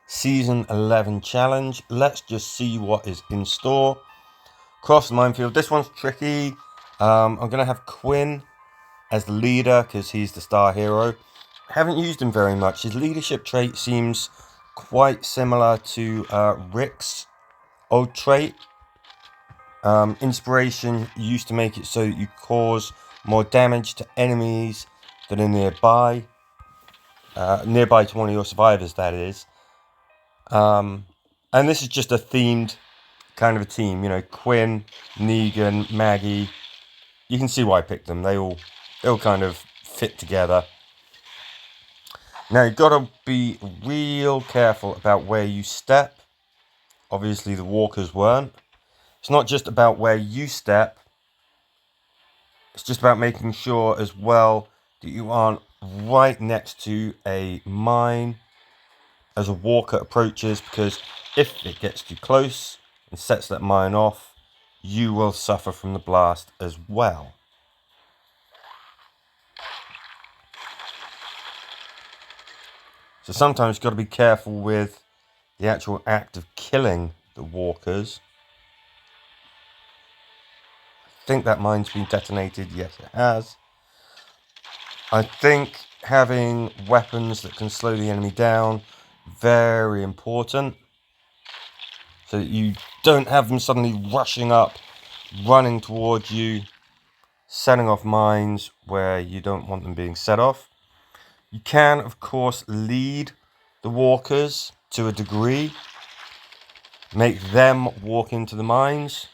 Season 11 challenge. Let's just see what is in store. Cross the minefield. This one's tricky. I'm going to have Quinn as the leader because he's the star hero. Haven't used him very much. His leadership trait seems quite similar to Rick's old trait. Inspiration used to make it so that you cause more damage to enemies that are nearby. Nearby to one of your survivors, that is. And this is just a themed kind of a team. You know, Quinn, Negan, Maggie. You can see why I picked them. They all kind of fit together. Now, you've got to be real careful about where you step. Obviously, the walkers weren't. It's not just about where you step. It's just about making sure as well that you aren't right next to a mine as a walker approaches, because if it gets too close and sets that mine off, you will suffer from the blast as well. So sometimes you've got to be careful with the actual act of killing the walkers. I think that mine's been detonated. Yes, it has. I think having weapons that can slow the enemy down, very important. So that you don't have them suddenly rushing up, running towards you, setting off mines where you don't want them being set off. You can, of course, lead the walkers to a degree. Make them walk into the mines.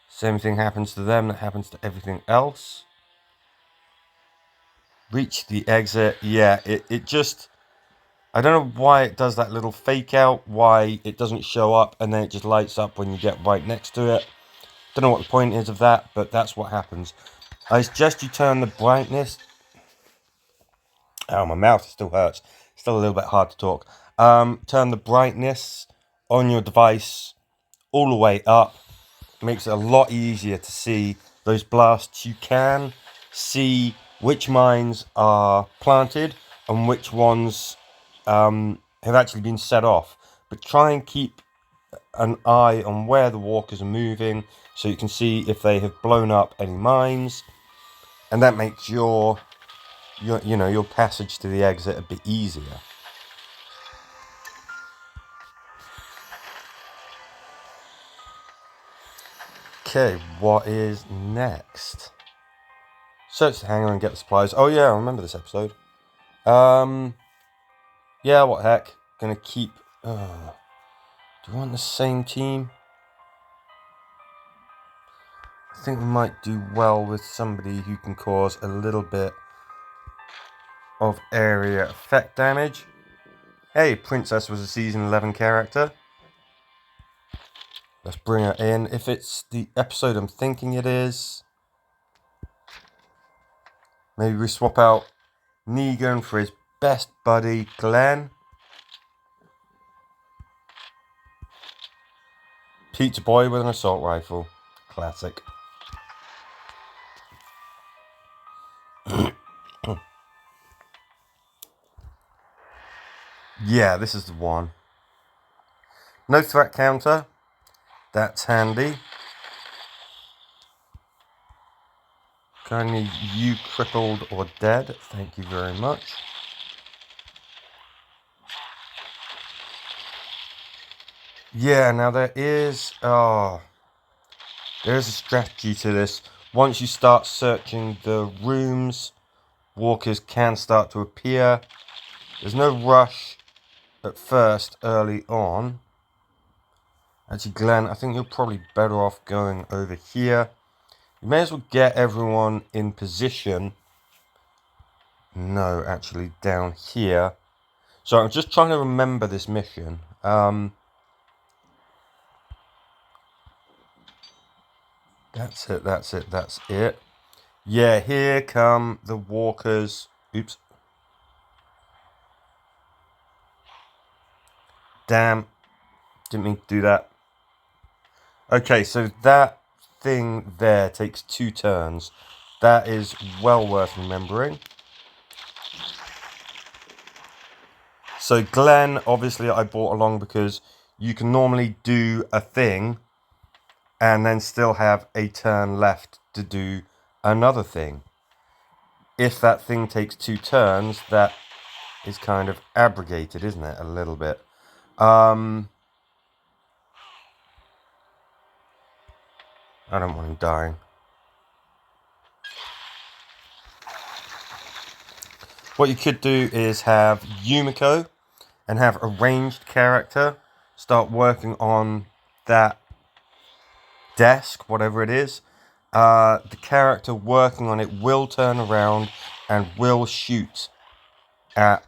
Same thing happens to them that happens to everything else. Reach the exit. Yeah, it just... I don't know why it does that little fake out. Why it doesn't show up and then it just lights up when you get right next to it. Don't know what the point is of that, but that's what happens. I suggest you turn the brightness... Oh, my mouth still hurts. Still a little bit hard to talk. Turn the brightness on your device all the way up. Makes it a lot easier to see those blasts. You can see which mines are planted and which ones have actually been set off. But try and keep an eye on where the walkers are moving so you can see if they have blown up any mines. And that makes your passage to the exit a bit easier. Okay, what is next? Search the hangar and get the supplies. Oh yeah, I remember this episode. Yeah, what the heck? Gonna keep... do I want the same team? I think we might do well with somebody who can cause a little bit of area effect damage. Hey, Princess was a season 11 character. Let's bring her in. If it's the episode I'm thinking it is, maybe we swap out Negan for his best buddy, Glenn. Pizza boy with an assault rifle. Classic. Yeah, this is the one. No threat counter. That's handy. Connie, you crippled or dead. Thank you very much. Yeah, now there's a strategy to this. Once you start searching the rooms, walkers can start to appear. There's no rush at first, early on. Actually, Glenn, I think you're probably better off going over here. You may as well get everyone in position. No, actually, down here. So I'm just trying to remember this mission. That's it. Yeah, here come the walkers. Oops. Damn. Didn't mean to do that. Okay, so that thing there takes 2 turns. That is well worth remembering. So Glenn, obviously I brought along because you can normally do a thing and then still have a turn left to do another thing. If that thing takes 2 turns, that is kind of abrogated, isn't it? A little bit. I don't want him dying. What you could do is have Yumiko and have a ranged character start working on that desk, whatever it is. The character working on it will turn around and will shoot at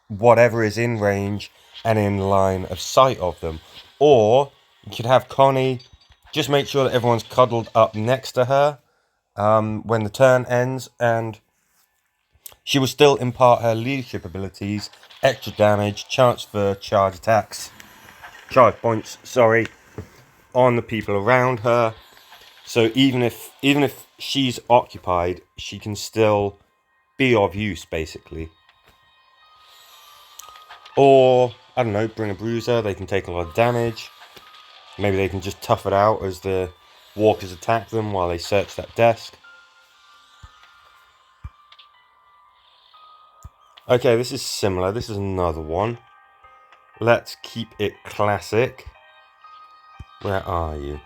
whatever is in range and in line of sight of them. Or you could have Connie just make sure that everyone's cuddled up next to her when the turn ends, and she will still impart her leadership abilities, extra damage, chance for charge points, on the people around her. So even if she's occupied, she can still be of use, basically. Or, I don't know, bring a bruiser, they can take a lot of damage. Maybe they can just tough it out as the walkers attack them while they search that desk. Okay, this is similar. This is another one. Let's keep it classic. Where are you?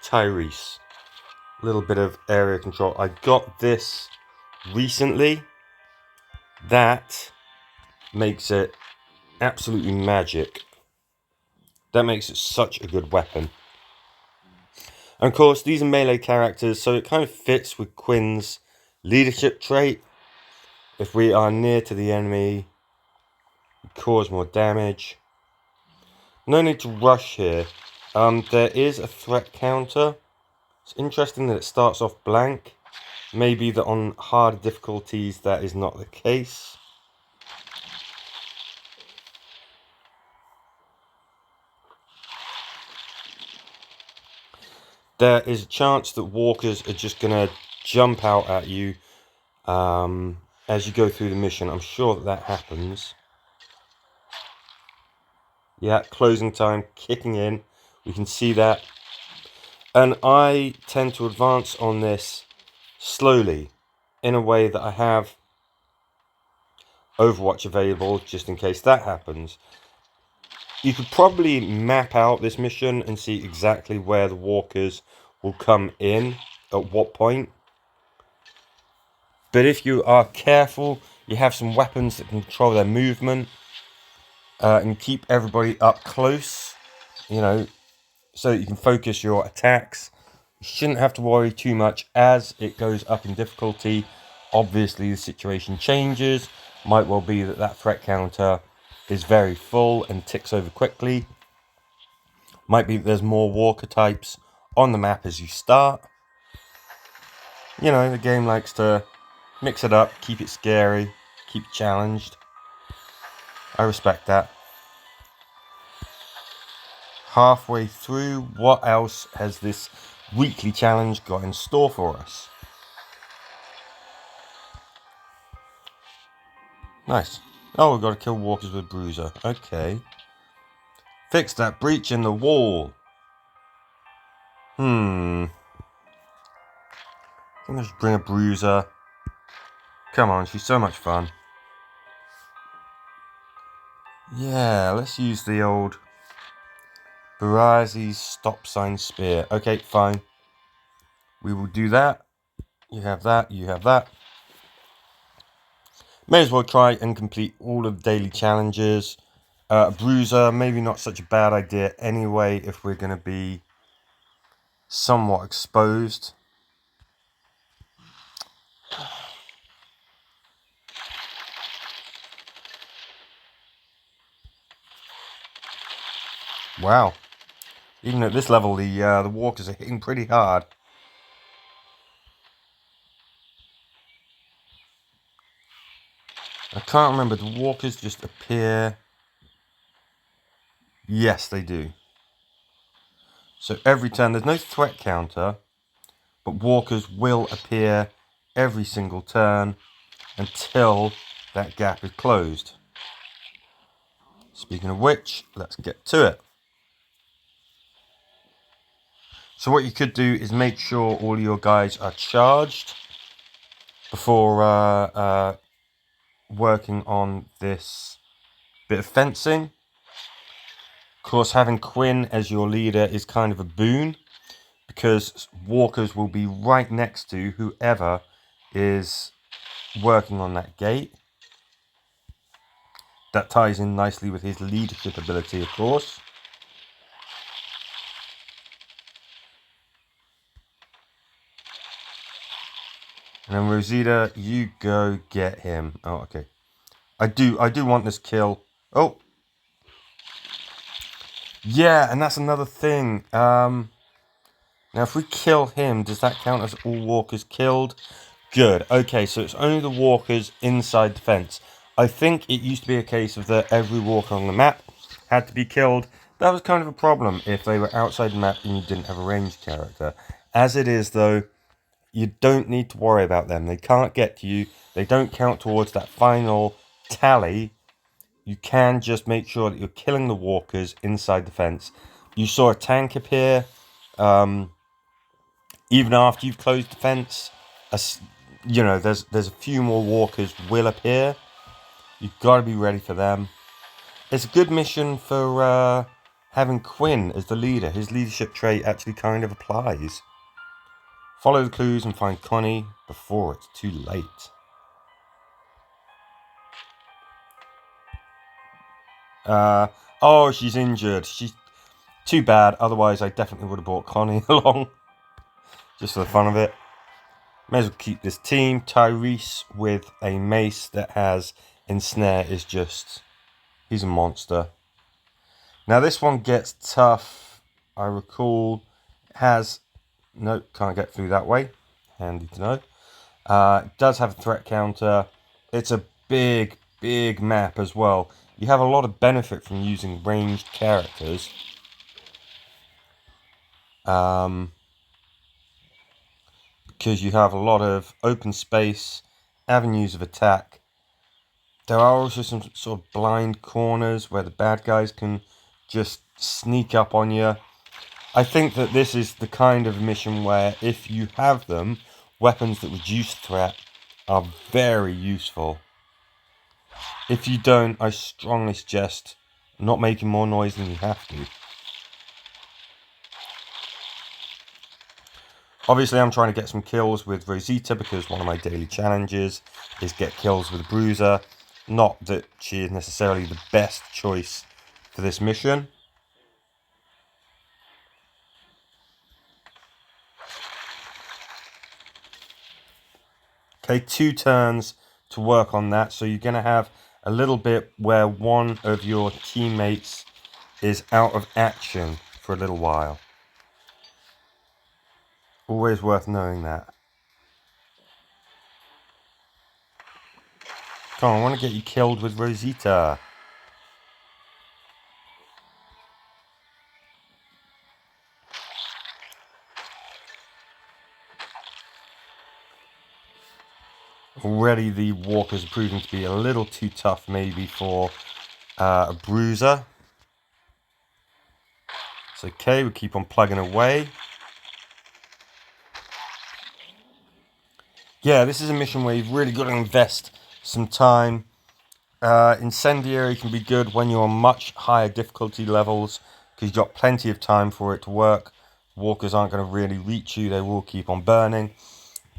Tyrese. A little bit of area control. I got this recently. That makes it absolutely magic. That makes it such a good weapon. And of course, these are melee characters, so it kind of fits with Quinn's leadership trait. If we are near to the enemy, we cause more damage. No need to rush here. There is a threat counter. It's interesting that it starts off blank. Maybe that on harder difficulties that is not the case. There is a chance that walkers are just going to jump out at you as you go through the mission. I'm sure that happens. Yeah, closing time kicking in. We can see that. And I tend to advance on this slowly in a way that I have Overwatch available just in case that happens. You could probably map out this mission and see exactly where the walkers will come in at what point. But if you are careful, you have some weapons that can control their movement and keep everybody up close, so that you can focus your attacks. You shouldn't have to worry too much as it goes up in difficulty. Obviously, the situation changes. Might well be that threat counter is very full and ticks over quickly. Might be that there's more walker types on the map as you start. The game likes to mix it up, keep it scary, keep it challenged. I respect that. Halfway through, what else has this weekly challenge got in store for us? Nice. Oh, we've got to kill walkers with bruiser. Okay. Fix that breach in the wall. I think I should bring a bruiser. Come on, she's so much fun. Yeah, let's use the old Barazi's stop sign spear. Okay, fine. We will do that. You have that, you have that. May as well try and complete all of the daily challenges. A bruiser, maybe not such a bad idea anyway if we're going to be somewhat exposed. Wow. Even at this level, the walkers are hitting pretty hard. I can't remember. The walkers just appear. Yes, they do. So every turn, there's no threat counter, but walkers will appear every single turn until that gap is closed. Speaking of which, let's get to it. So what you could do is make sure all your guys are charged before working on this bit of fencing. Of course, having Quinn as your leader is kind of a boon, because walkers will be right next to whoever is working on that gate. That ties in nicely with his leadership ability, of course. And then Rosita, you go get him. Oh, okay. I do want this kill. Oh. Yeah, and that's another thing. Now if we kill him, does that count as all walkers killed? Good. Okay, so it's only the walkers inside the fence. I think it used to be a case of that every walker on the map had to be killed. That was kind of a problem if they were outside the map and you didn't have a ranged character. As it is, though, you don't need to worry about them. They can't get to you. They don't count towards that final tally. You can just make sure that you're killing the walkers inside the fence. You saw a tank appear. Even after you've closed the fence, there's a few more walkers will appear. You've got to be ready for them. It's a good mission for having Quinn as the leader. His leadership trait actually kind of applies. Follow the clues and find Connie before it's too late. Oh, she's injured. She's too bad. Otherwise, I definitely would have brought Connie along. Just for the fun of it. May as well keep this team. Tyrese with a mace that has ensnare is just... he's a monster. Now this one gets tough. I recall has... nope, can't get through that way. Handy to know. It does have a threat counter. It's a big map as well. You have a lot of benefit from using ranged characters. Because you have a lot of open space, avenues of attack. There are also some sort of blind corners where the bad guys can just sneak up on you. I think that this is the kind of mission where if you have them, weapons that reduce threat are very useful. If you don't, I strongly suggest not making more noise than you have to. Obviously, I'm trying to get some kills with Rosita because one of my daily challenges is get kills with a bruiser. Not that she is necessarily the best choice for this mission. Okay, 2 turns to work on that. So you're going to have a little bit where one of your teammates is out of action for a little while. Always worth knowing that. Come on, I want to get you killed with Rosita. Already the walkers are proving to be a little too tough maybe for a bruiser. It's okay, we keep on plugging away. Yeah, this is a mission where you've really got to invest some time. Incendiary can be good when you're on much higher difficulty levels because you've got plenty of time for it to work. Walkers aren't going to really reach you, they will keep on burning.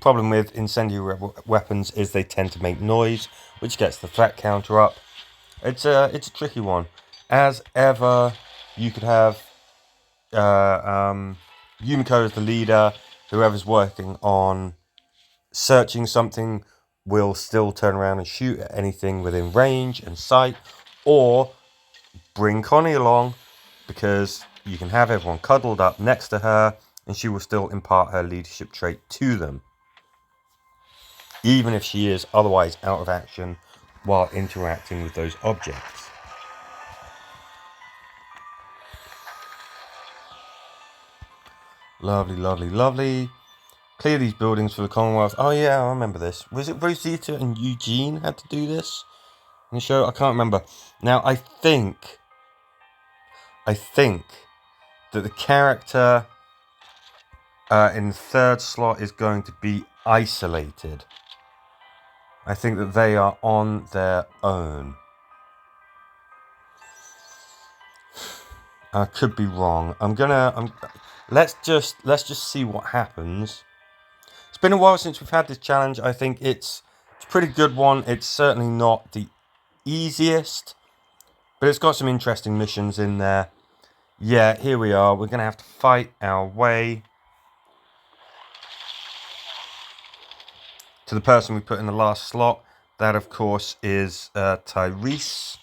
Problem with incendiary weapons is they tend to make noise, which gets the threat counter up. It's a tricky one. As ever, you could have Yumiko as the leader. Whoever's working on searching something will still turn around and shoot at anything within range and sight, or bring Connie along because you can have everyone cuddled up next to her and she will still impart her leadership trait to them, even if she is otherwise out of action while interacting with those objects. Lovely, lovely, lovely. Clear these buildings for the Commonwealth. Oh yeah, I remember this. Was it Rosita and Eugene had to do this in the show? I can't remember. Now I think that the character in the third slot is going to be isolated. I think that they are on their own. I could be wrong. Let's just see what happens. It's been a while since we've had this challenge. I think it's a pretty good one. It's certainly not the easiest, but it's got some interesting missions in there. Yeah, here we are. We're going to have to fight our way to the person we put in the last slot. That, of course, is Tyrese.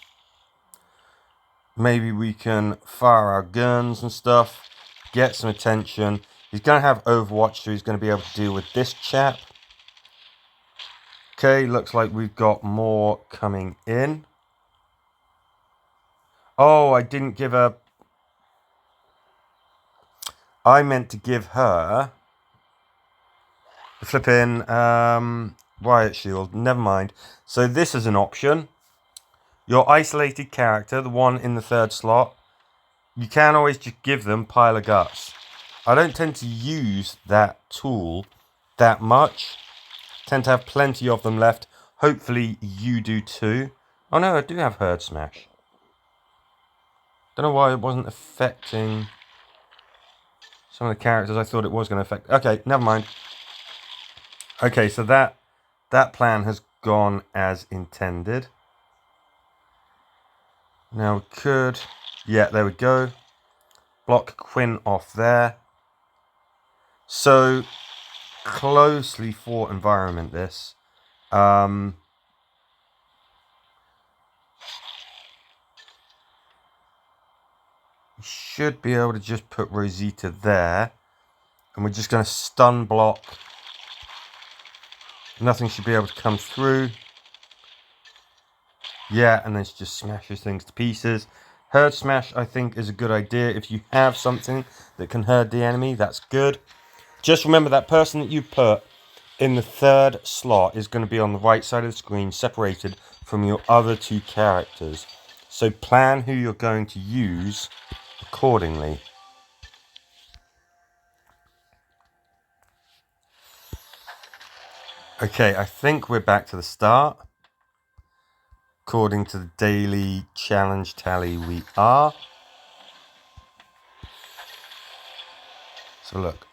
Maybe we can fire our guns and stuff, get some attention. He's going to have Overwatch, so he's going to be able to deal with this chap. Okay, looks like we've got more coming in. Oh, I didn't give her... I meant to give her the flipping riot shield. Never mind. So this is an option. Your isolated character, the one in the third slot, you can always just give them Pile of Guts. I don't tend to use that tool that much. I tend to have plenty of them left. Hopefully you do too. Oh no, I do have Herd Smash. Don't know why it wasn't affecting some of the characters I thought it was going to affect. Okay, never mind. Okay, so that plan has gone as intended. Now we could... Yeah, there we go. Block Quinn off there. So, closely fought environment this. We should be able to just put Rosita there. And we're just going to stun block. Nothing should be able to come through. Yeah, and then she just smashes things to pieces. Herd Smash, I think, is a good idea. If you have something that can herd the enemy, that's good. Just remember that person that you put in the third slot is going to be on the right side of the screen, separated from your other two characters. So plan who you're going to use accordingly. Okay, I think we're back to the start. According to the daily challenge tally, we are. So look.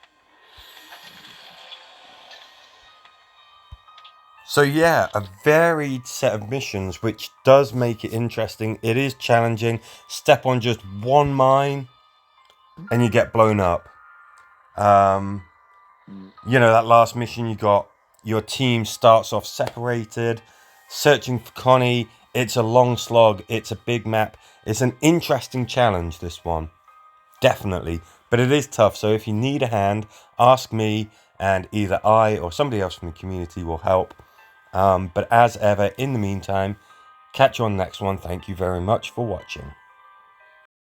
So yeah, a varied set of missions, which does make it interesting. It is challenging. Step on just one mine and you get blown up. You know, that last mission you got, your team starts off separated, searching for Connie. It's a long slog. It's a big map. It's an interesting challenge, this one. Definitely. But it is tough. So if you need a hand, ask me and either I or somebody else from the community will help. But as ever, in the meantime, catch you on the next one. Thank you very much for watching.